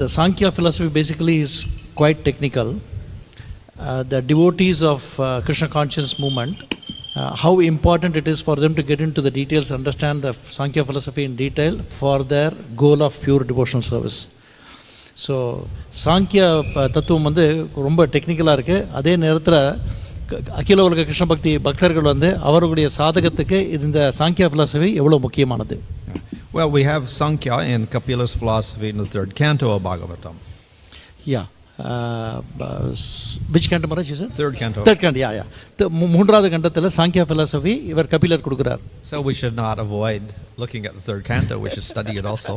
The Sankya philosophy basically is quite technical. The devotees of Krishna consciousness movement, how important it is for them to get into the details, understand the Sankya philosophy in detail for their goal of pure devotional service. So Samkhya தத்துவம் வந்து ரொம்ப டெக்னிக்கலாக இருக்குது. அதே நேரத்தில் அகில உலக கிருஷ்ண பக்தி பக்தர்கள் வந்து அவர்களுடைய சாதகத்துக்கு இந்த சாங்கியா philosophy எவ்வளோ முக்கியமானது. Well, we have Sankya in Kapila's philosophy in the 3rd canto of Bhagavatam. Yeah. Which canto Maharaj you said? 3rd canto. 3rd canto, yeah. மூன்றாவது கண்டத்தில் சாங்கியா philosophy இவர் கபிலர் கொடுக்குறார். So we should not avoid looking at the 3rd canto, we should study it also.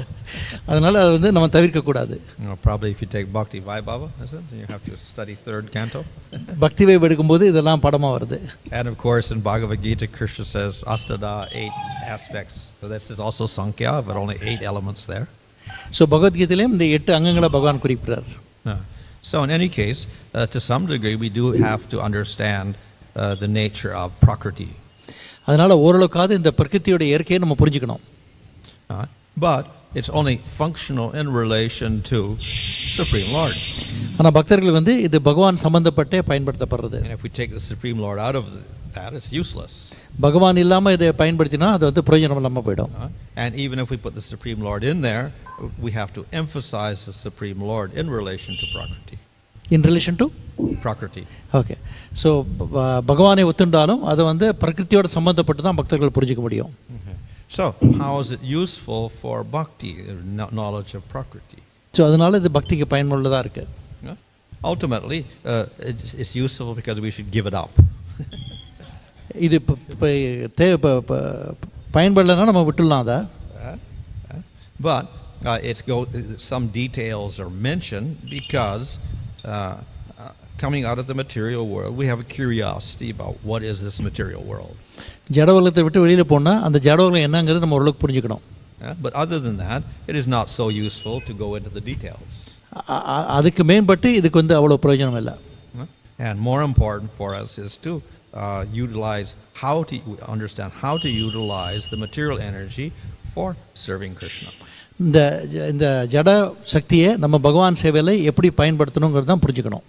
அதனால் அது வந்து நம்ம தவிர்க்கக்கூடாது. Probably if you take Bhakti Vaibhava, you have to study 3rd canto. பக்தி வைபவம் எடுக்கும்போது இதெல்லாம் படமாக வருது. And of course in Bhagavad Gita, Krishna says Astada, 8 aspects. So this is also Sankya, but only 8 elements there. So பகவத்கீதையிலையும் இந்த 8 அங்கங்களை பகவான் குறிப்பிட்டார். So in any case, to some degree, we do have to understand the nature of Prakriti. அதனால் ஓரளவுக்காவது இந்த பிரகிருதியோட இயற்கையை நம்ம புரிஞ்சுக்கணும். But it's only functional in relation to Supreme Lord. ஆனால் பக்தர்கள் வந்து இது பகவான் சம்பந்தப்பட்டே பயன்படுத்தப்படுறது. And if we take the Supreme Lord out of that, it's useless. பகவான் இல்லாமல் இதை பயன்படுத்தினா அது வந்து பிரயோஜனம் இல்லாமல் போயிடும். And even if we put the Supreme Lord in there, we have to emphasize the Supreme Lord in relation to Prakriti. In relation to? Prakriti. Okay. So பகவானை ஒத்துண்டாலும் அதை வந்து பிரகிருதியோட சம்பந்தப்பட்டு தான் பக்தர்கள் புரிஞ்சிக்க முடியும். So how is it useful for bhakti, knowledge of Prakriti? So அதனால இது பக்திக்கு பயனுள்ளதாக இருக்குது. Ultimately, it's useful because we should give it up. இது பயன்படலைன்னா நம்ம விட்டுடலாம் அதை. But some details are mentioned because coming out of the material world, we have a curiosity about what is this material world. ஜட உலகத்தை விட்டு வெளியில் போனால் அந்த ஜட உலகம் என்னங்கிறது நம்ம ஓரளவுக்கு புரிஞ்சுக்கணும். But other than that, it is not so useful to go into the details. அதுக்கு மேம்பட்டு இதுக்கு வந்து அவ்வளோ பிரயோஜனம் இல்லை. And more important for us is to understand how to utilize the material energy for serving Krishna. இந்த ஜட சக்தியை நம்ம பகவான் சேவையில் எப்படி பயன்படுத்தணுங்கிறது தான் புரிஞ்சுக்கணும்.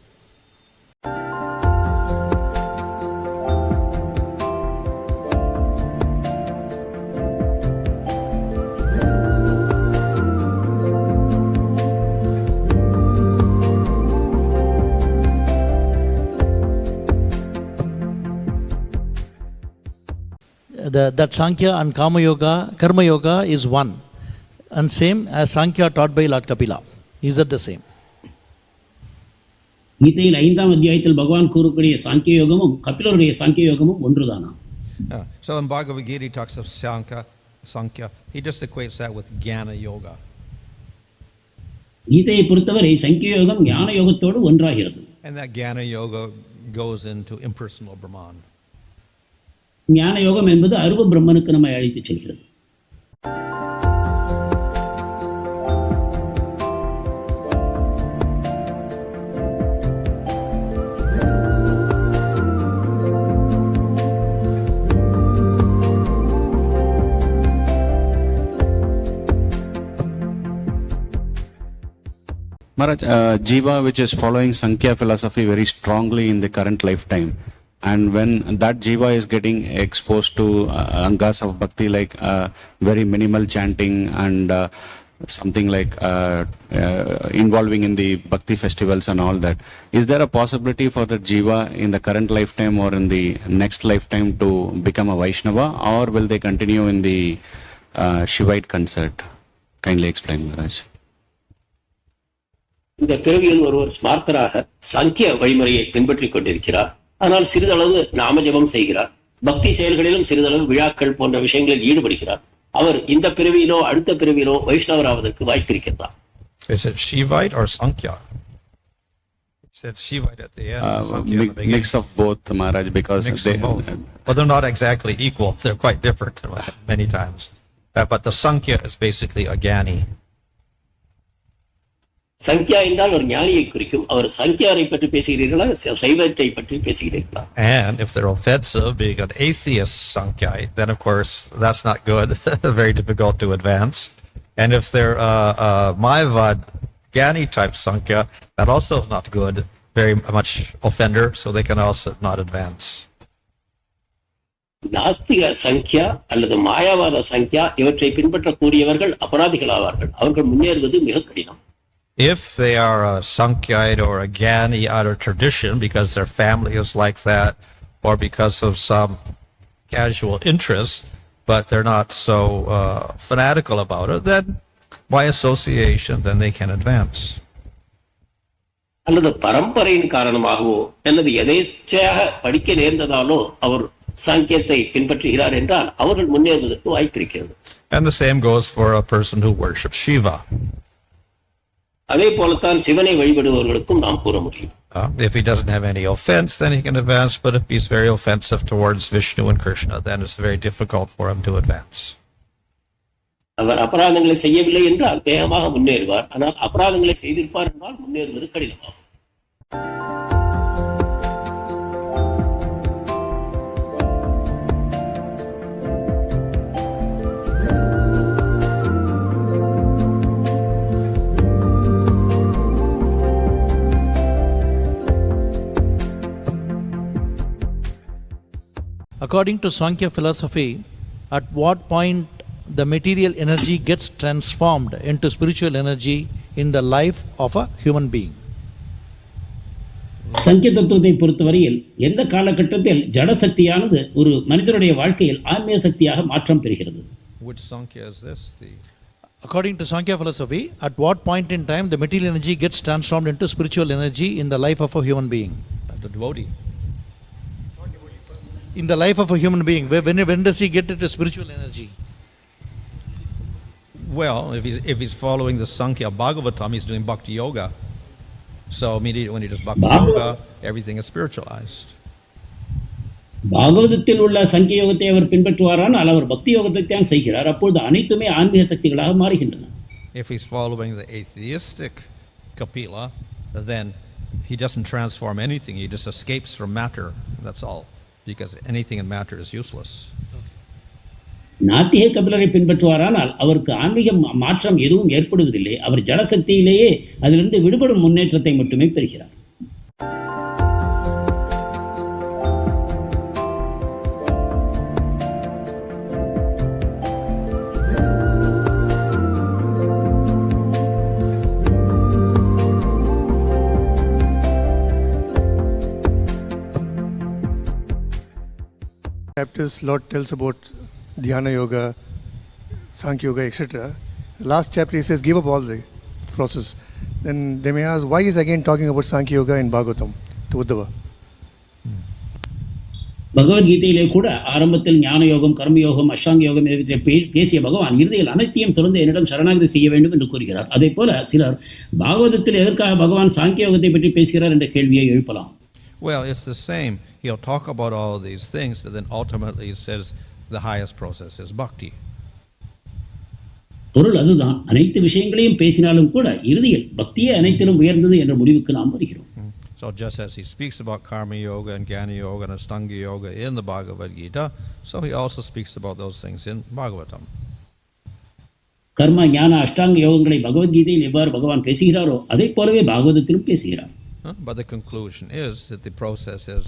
That Sankya and Kama Yoga, Karma Yoga is one and same as Sankya taught by Lord Kapila. Is that the same? கீதையில் 5ஆம் அத்தியாயத்தில் பகவான் கூறக்கூடிய சாங்கிய யோகமும் கபிலருடைய சாங்கிய யோகமும் ஒன்றுதானா? So in Bhagavad Gita he talks of Sankya. He just equates that with Jnana Yoga. கீதையை பொறுத்தவரை சாங்கிய யோகம் ஞான யோகத்தோடு ஒன்றாகிறது. And that Jnana Yoga goes into impersonal Brahman. ஞான யோகம் என்பது அருவ பிரம்மனுக்கு நம்மை அழைத்துச் செல்கிறது. Maharaj, Jiva which is following Sankya philosophy very strongly in the current lifetime, and when that Jiva is getting exposed to angas of bhakti like very minimal chanting and something like involving in the bhakti festivals and all that, is there a possibility for the Jiva in the current lifetime or in the next lifetime to become a Vaishnava, or will they continue in the Shivite concert? Kindly explain, Maharaj. இந்த பிறவியில் ஒருவர் ஸ்மார்த்தராக சாங்கிய வழிமுறையை பின்பற்றிக் கொண்டிருக்கிறார். ஆனால் சிறிதளவு நாம ஜபம் செய்கிறார், பக்தி செயல்களிலும் சிறிதளவு விழாக்கள் போன்ற விஷயங்களில் ஈடுபடுகிறார். அவர் இந்த பிறவியிலோ அடுத்த பிறவியிலோ வைஷ்ணவராவதற்கு வாய்ப்பு இருக்கிறதா? Is it Shivite or Sankya? It said Shivite at the end. Sankya at the beginning. Mix of both, Maharaj, because they both. Well, they're not exactly equal. They're quite different many times. But the Sankya is basically a Gyani. சங்கியா என்றால் ஒரு ஞானியை குறிக்கும். அவர் சங்கியாரை பற்றி பேசுகிறீர்களா, சைவத்தை பற்றி பேசுகிறீர்களா? And if they're offensive, being an atheist Sankyite, then of course that's not good. Very difficult to advance. And if they're Mayavad Gyani type Sankya, that also is not good, very much offender, so they can also not advance. நாஸ்திக சங்கியா அல்லது மாயாவாத சங்கியா இவற்றை பின்பற்றக்கூடியவர்கள் அபராதிகள் ஆவார்கள். அவர்கள் முன்னேறுவது மிக கடினம். If they are a Sankyite or a Gyani out of tradition because their family is like that, or because of some casual interest, but they're not so fanatical about it, then by association, then they can advance. அல்லது பரம்பரையின் காரணமாகவோ அல்லது எதேச்சையாக படிக்க நேர்ந்ததாலோ அவர் சாங்கியத்தை பின்பற்றுகிறார் என்றால் அவர்கள் முன்னேறுவதற்கு வாய்ப்பு இருக்கிறது. And the same goes for a person who worships Shiva. அதே போலத்தான் சிவனை வழிபடுபவர்களுக்கும் நாம் கூற முடியும். If he doesn't have any offense, then he can advance. But if he's very offensive towards Vishnu and Krishna, then it's very difficult for him to advance. அவர் அபராதங்களை செய்யவில்லை என்றால் வேகமாக முன்னேறுவார். ஆனால் அபராதங்களை செய்திருப்பார் என்றால் முன்னேறுவது கடினமாகும். According to Sankya philosophy, at what point the material energy gets transformed into spiritual energy in the life of a human being? சங்கிய தத்துவத்தை பொறுத்தவரையில் எந்த காலகட்டத்தில் ஜடசக்தியானது ஒரு மனிதனுடைய வாழ்க்கையில் ஆன்மீக சக்தியாக மாற்றம் பெறுகிறது? Which Sankhya is this? According to Sankya philosophy, at what point in time the material energy gets transformed into spiritual energy in the life of a human being? The devotee. In the life of a human being, when does he get into spiritual energy? Well, if he's following the Sankhya Bhagavatam, he's doing Bhakti Yoga. So immediately when he does Bhakti Yoga, everything is spiritualized. பாகவதத்தில் உள்ள சங்கிய யோகத்தை அவர் பின்பற்றுவாரானால் அவர் பக்தி யோகத்தை தான் செய்கிறார். அப்பொழுது அனைத்துமே ஆன்மீக சக்திகளாக மாறுகின்றன. If he's following the atheistic Kapila, then he doesn't transform anything. He just escapes from matter. That's all. Because anything in matter is useless. நாத்திக கபிலரை பின்பற்றுவாரானால் அவருக்கு ஆன்மீக மாற்றம் எதுவும் ஏற்படுவதில்லை. அவர் ஜடசக்தியிலேயே அதிலிருந்து விடுபடும் முன்னேற்றத்தை மட்டுமே பெறுகிறார். Chapters Lord tells about Dhyana Yoga, Sankya Yoga, etc. The last chapter he says give up all the process. Then they may ask why is again talking about Sankya Yoga in Bhagavatam to Uddhava. பகவத்கீதையிலே கூட ஆரம்பத்தில் ஞான யோகம், கர்மயோகம், அஷ்டாங்க யோகம் பேசிய பகவான் இறுதியில் அனைத்தையும் தொடர்ந்து என்னிடம் சரணாகதி செய்ய வேண்டும் என்று கூறுகிறார். அதே போல சிலர் பாகவதத்தில் எதற்காக பகவான் சாங்கிய யோகத்தை பற்றி பேசுகிறார் என்ற கேள்வியை எழுப்பலாம். Well, it's the same. He'll talk about all of these things, but then ultimately he says the highest process is bhakti. பொருள் அதுதான். அனைத்து விஷயங்களையும் பேசினாலும் கூட இறுதியில் பக்தியே அனைத்திலும் உயர்ந்தது என்ற முடிவுக்கு நாம் வருகிறோம். So just as he speaks about karma yoga and jnana yoga and ashtanga yoga in the Bhagavad Gita, so he also speaks about those things in Bhagavatam. கர்ம ஞான அஷ்டாங்க யோகங்களை பகவத்கீதையில் எவ்வாறு பகவான் பேசுகிறாரோ அதே போலவே பாகவதத்திலும் பேசுகிறார். But the conclusion is that the process is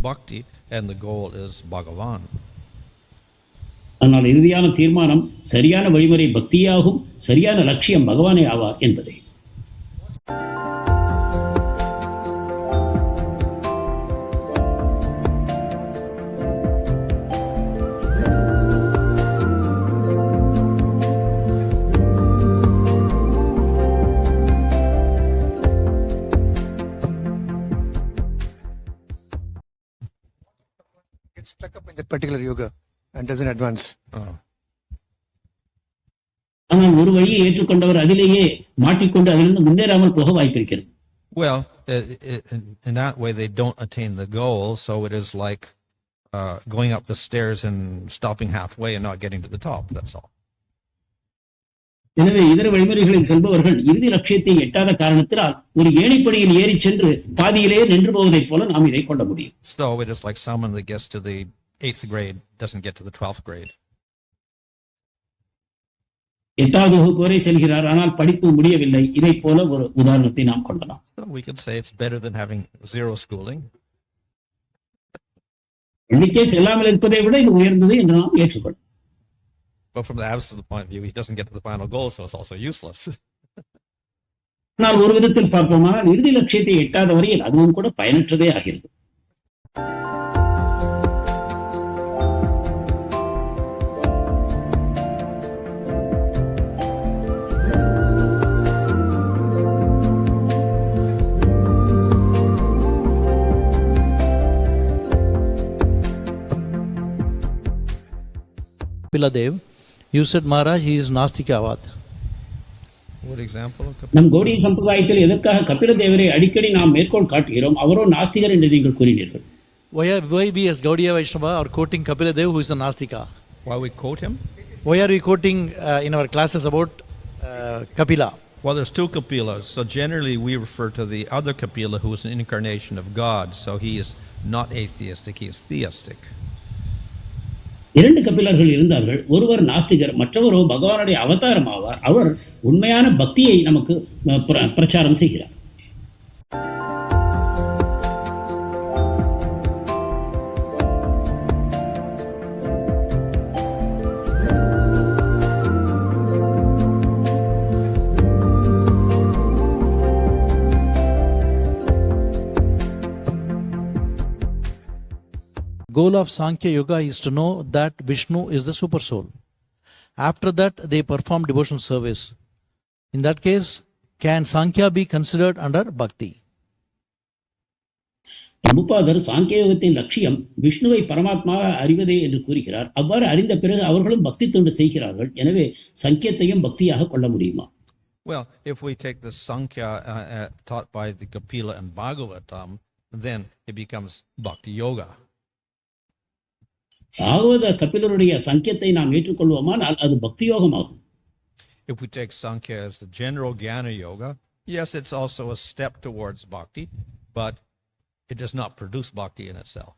bhakti and the goal is Bhagavan. ஆனால் இறுதியான தீர்மானம் சரியான வழிமுறை பக்தியாகும், சரியான லட்சியம் பகவானே ஆவார் என்பதே. Gets stuck up in that particular yoga and doesn't advance. ஆனால் ஒரு வழியை ஏற்றுக்கொண்டவர் அதிலேயே மாட்டிக்கொண்டு அதிலிருந்து முன்னேறாமல் போக வாய்ப்பிருக்கிறது. Well, in that way they don't attain the goal, so it is like going up the stairs and stopping halfway and not getting to the top, that's all. எனவே இதர வழிமுறைகளில் செல்பவர்கள் இறுதி லட்சியத்தை எட்டாத காரணத்தினால் ஒரு ஏணிப்படியில் ஏறி சென்று பாதியிலேயே நின்று போவதைப் போல நாம் இதை கொள்ள முடியும். So it is like someone that gets to the 8th grade doesn't get to the 12th grade. 8வது வகுப்பு வரை செல்கிறார், ஆனால் படிப்பு முடியவில்லை. இதை போல ஒரு உதாரணத்தை நாம் கொள்ளலாம். So we could say it's better than having zero schooling. எண்ணிக்கை செல்லாமல் இருப்பதை விட இது உயர்ந்தது என்று நாம் ஏற்றுக்கொள்ளலாம். But from the absolute point of view, he doesn't get to the final goal, so it's also useless. ஆனால் ஒரு விதத்தில் பார்ப்போமானால் இறுதி லட்சியத்தை எட்டாத வரையில் அதுவும் கூட பயனற்றதே ஆகிறது. Piladev, you said Maharaj, he is Nastikavad. What example? நம் கௌடிய சம்பிரதாயத்தில் எதற்காக கபில தேவரை அடிக்கடி நாம் மேற்கோள் காட்டுகிறோம்? அவரோ நாஸ்திகர் என்று நீங்கள் கூறினீர்கள். Why we as Gaudiya Vaishnava are quoting Kapiladev, who is a Nastika? Why we quote him? Why are we quoting in our classes about Kapila? Well, there's two Kapilas. So generally we refer to the other Kapila who is an incarnation of God. So he is not atheistic, he is theistic. இரண்டு கபிலர்கள் இருந்தார்கள். ஒருவர் நாஸ்திகர், மற்றவரோ பகவானுடைய அவதாரம் ஆவார். அவர் உண்மையான பக்தியை நமக்கு பிரச்சாரம் செய்கிறார். Goal of Sankya Yoga is to know that Vishnu is the super soul. After that, they perform devotional service. In that case, can Sankya be considered under Bhakti? பிரபுபாதர் சாங்கிய யோகத்தின் லட்சியம் விஷ்ணுவை பரமாத்மாவாக அறிவதே என்று கூறுகிறார். அவ்வாறு அறிந்த பிறகு அவர்களும் பக்தி தொண்டு செய்கிறார்கள். எனவே சங்கியத்தையும் பக்தியாக கொள்ள முடியுமா? Well, if we take the Sankya taught by the Kapila and Bhagavatam, then it becomes Bhakti Yoga. பாகவத கபிலருடைய சங்கியத்தை நாம் ஏற்றுக்கொள்வோமானால் அது பக்தி யோகமாகும். If we take Sankya as the general Jnana Yoga, yes, it's also a step towards Bhakti, but it does not produce Bhakti in itself.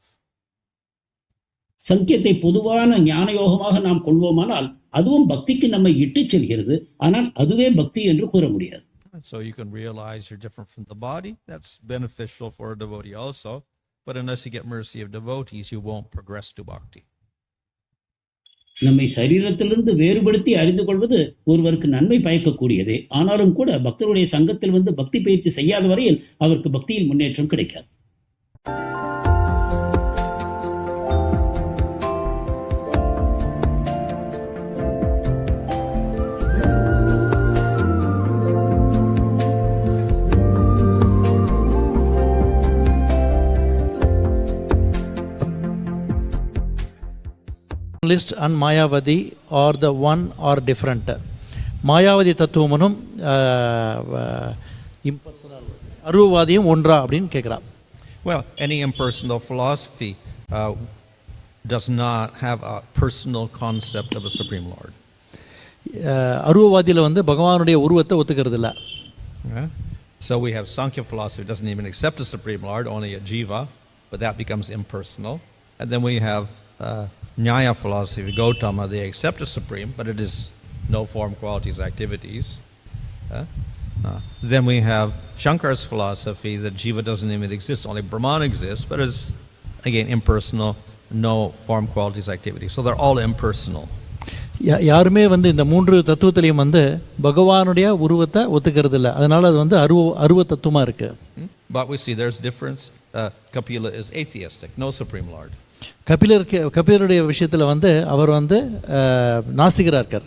சங்கியத்தை பொதுவான ஞான யோகமாக நாம் கொள்வோமானால் அதுவும் பக்திக்கு நம்மை இட்டுச் செல்கிறது. ஆனால் அதுவே பக்தி என்று கூற முடியாது. So you can realize you're different from the body. That's beneficial for a devotee also. But unless you get mercy of devotees, you won't progress to Bhakti. நம்மை சரீரத்திலிருந்து வேறுபடுத்தி அறிந்து கொள்வது ஒருவருக்கு நன்மை பயக்கக்கூடியதே. ஆனாலும் கூட பக்தருடைய சங்கத்தில் வந்து பக்தி பயிற்சி செய்யாத வரையில் அவருக்கு பக்தியில் முன்னேற்றம் கிடைக்காது. List and Mayavadi or the one or different. Mayavadi தத்துவமும் அருவவாதியும் ஒன்றா அப்படின்னு கேட்குறா. Well, any impersonal philosophy does not have a personal concept of a Supreme Lord. அருவவாதியில் வந்து பகவானுடைய உருவத்தை ஒத்துக்கிறது இல்லை. So we have Sankya philosophy, doesn't even accept a Supreme Lord, only a jiva, but that becomes impersonal. And then we have Nyaya philosophy, Gautama, they accept a supreme, but it is no form, qualities, activities. Then we have Shankar's philosophy that Jiva doesn't even exist, only Brahman exists, but it's again impersonal, no form, qualities, activities. So they're all impersonal. யாருமே வந்து இந்த மூன்று தத்துவத்திலையும் வந்து பகவானுடைய உருவத்தை ஒத்துக்கிறது இல்லை. அதனால அது வந்து அருவ தத்துவமா இருக்கு. But we see there's difference. Kapila is atheistic, no Supreme Lord. கபிலருடைய விஷயத்துல வந்து அவர் வந்து நாஸ்திகரா இருக்கார்.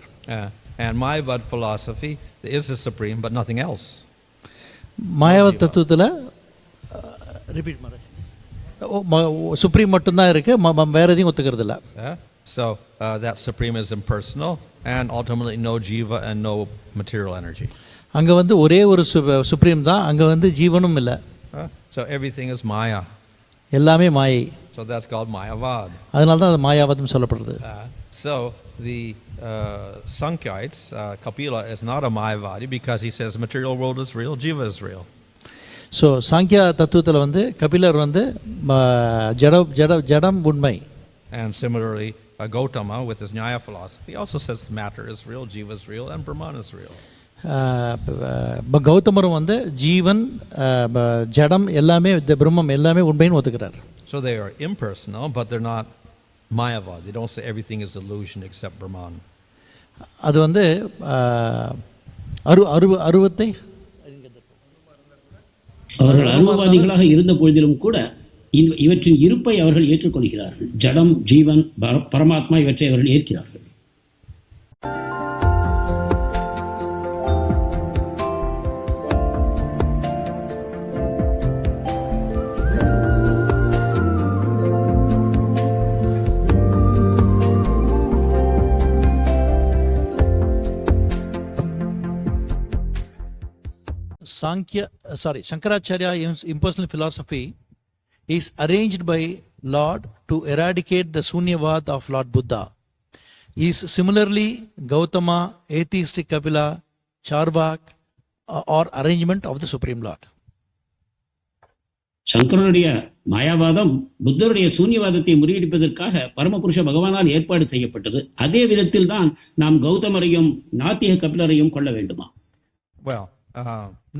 And Mayavad philosophy is the supreme but nothing else. மாயாவத் தத்துவத்துல ரிப்பீட் மாதிரி சுப்ரீம் மட்டும் தான் இருக்கு, வேற எதையும் ஒத்துக்கிறது இல்ல. So that supreme is impersonal and ultimately no jiva and no material energy. அங்க வந்து ஒரே ஒரு சுப்ரீம் தான், அங்க வந்து ஜீவனும் இல்ல. So everything is maya. எல்லாமே மாயை. So that's called Mayavad. அதனால தான் அது மாயாவாதம் சொல்லப்படுது. So the Sankyites, Kapila is not a Mayavadi because he says material world is real, jiva is real. So Samkhya தத்துவத்தில் வந்து கபிலர் வந்து ஜடம் உண்மை, And similarly, Gautama with his Nyaya philosophy also says the matter is real, Jiva is real, and Brahman is real. கௌதமரும் வந்து ஜீவன் ஜடம் எல்லாமே பிரம்மம் எல்லாமே உண்மைன்னு ஒத்துக்கிறார். So they are impersonal, but they're not Mayavad. They don't say everything is illusion except Brahman. அது வந்து அருவத்தை அவர்கள் அருவவாதிகளாக இருந்த பொழுதிலும் கூட இவற்றின் இருப்பை அவர்கள் ஏற்றுக்கொள்கிறார்கள். ஜடம், ஜீவன், பரமாத்மா இவற்றை அவர்கள் ஏற்கிறார்கள். Shankaracharya impersonal philosophy is arranged by Lord to eradicate the Sunyavad of Lord Buddha. Is similarly Gautama, atheistic Kapila, Charvak, or arrangement of the Supreme Lord. சங்கரனுடைய மாயாவாதம் புத்தருடைய சூன்யவாதத்தை முறியடிப்பதற்காக பரமபுருஷ பகவானால் ஏற்பாடு செய்யப்பட்டது. அதே விதத்தில் தான் நாம் கௌதமரையும் நாத்திக கபிலரையும் கொள்ள வேண்டுமா? Well,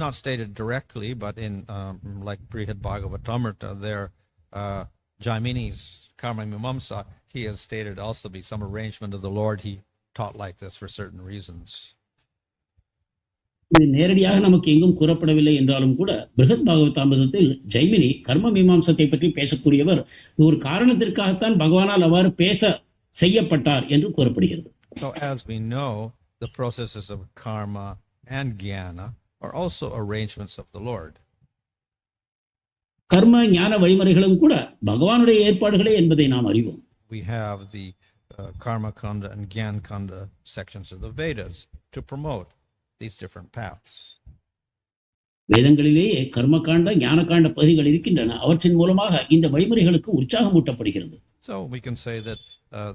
not stated directly, but in like Brihad Bhagavatamrita, there Jaimini's Karma Mimamsa, he has stated also be some arrangement of the Lord. He taught like this for certain reasons. இது நேரடியாக நமக்கு எங்கும் கூறப்படவில்லை என்றாலும் கூட பிருகத் பாகவதாமிரதத்தில் ஜைமினி கர்ம மீமாம்சத்தை பற்றி பேசக்கூடியவர். ஒரு காரணத்திற்காகத்தான் பகவானால் அவ்வாறு பேச செய்யப்பட்டார் என்று கூறப்படுகிறது. So as we know, the processes of karma and jnana are also arrangements of the Lord. கர்ம ஞான வழிமுறைகளும் கூட பகவானுடைய ஏற்பாடுகளே என்பதை நாம் அறிவோம். We have the karma kanda and gyan kanda sections of the Vedas to promote these different paths. வேதங்களிலேயே கர்மகாண்ட ஞானகாண்ட பகுதிகள் இருக்கின்றன. அவற்றின் மூலமாக இந்த வழிமுறைகளுக்கு உற்சாகம் ஊட்டப்படுகிறது. So we can say that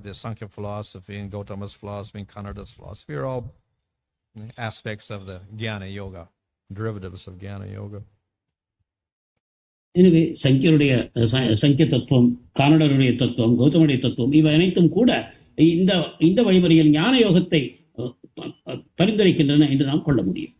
the Sankya philosophy and Gautama's philosophy and Kannada's philosophy are all aspects of the Jnana Yoga, derivatives of Jnana Yoga. எனவே சங்கிய தத்துவம், கானடருடைய தத்துவம், கௌதமனுடைய தத்துவம் இவை அனைத்தும் கூட இந்த வழிமுறையில் ஞான யோகத்தை பரிந்துரைக்கின்றன என்று நாம் கொள்ள முடியும்.